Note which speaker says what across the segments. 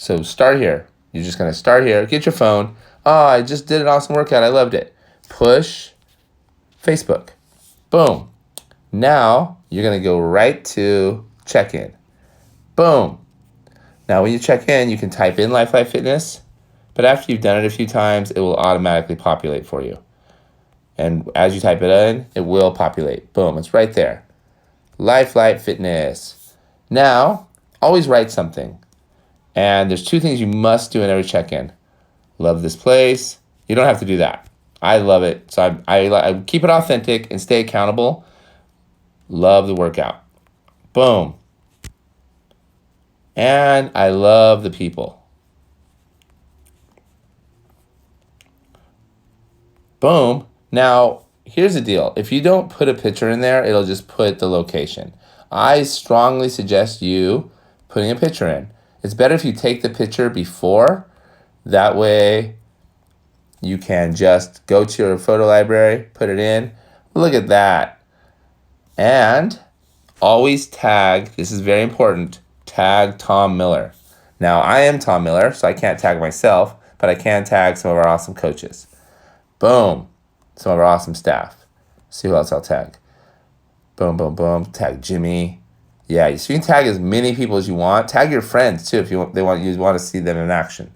Speaker 1: So start here. You're just going to start here. Get your phone. Oh, I just did an awesome workout. I loved it. Push Facebook. Boom. Now you're going to go right to check-in. Boom. Now when you check in, you can type in Lifelight Fitness, but after you've done it a few times, it will automatically populate for you. And as you type it in, it will populate. Boom, it's right there. Lifelight Fitness. Now, always write something. And there's 2 things you must do in every check-in. Love this place. You don't have to do that. I love it. So I keep it authentic and stay accountable. Love the workout. Boom. And I love the people. Boom. Now, here's the deal. If you don't put a picture in there, it'll just put the location. I strongly suggest you putting a picture in. It's better if you take the picture before. That way you can just go to your photo library, put it in. Look at that. And always tag, this is very important, tag Tom Miller. Now, I am Tom Miller, so I can't tag myself, but I can tag some of our awesome coaches. Boom. Some of our awesome staff. See who else I'll tag. Boom, boom, boom. Tag Jimmy. Yeah, so you can tag as many people as you want. Tag your friends, too, if you want to see them in action.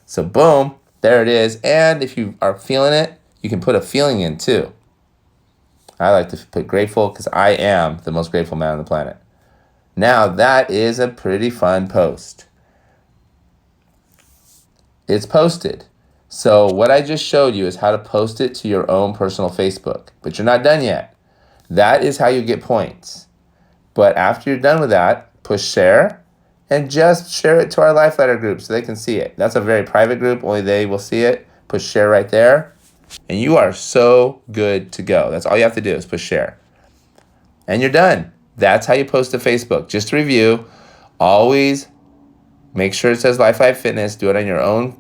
Speaker 1: So, boom. There it is. And if you are feeling it, you can put a feeling in, too. I like to put grateful because I am the most grateful man on the planet. Now, that is a pretty fun post. It's posted. So what I just showed you is how to post it to your own personal Facebook. But you're not done yet. That is how you get points. But after you're done with that, push share and just share it to our Lifelighter group so they can see it. That's a very private group. Only they will see it. Push share right there. And you are so good to go. That's all you have to do is push share. And you're done. That's how you post to Facebook. Just to review, always make sure it says Lifelight Fitness. Do it on your own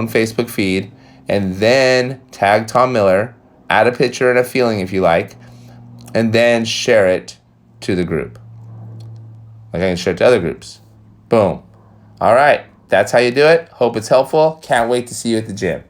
Speaker 1: Facebook feed. And then tag Tom Miller. Add a picture and a feeling if you like. And then share it to the group. Like I can share it to other groups. Boom. All right. That's how you do it. Hope it's helpful. Can't wait to see you at the gym.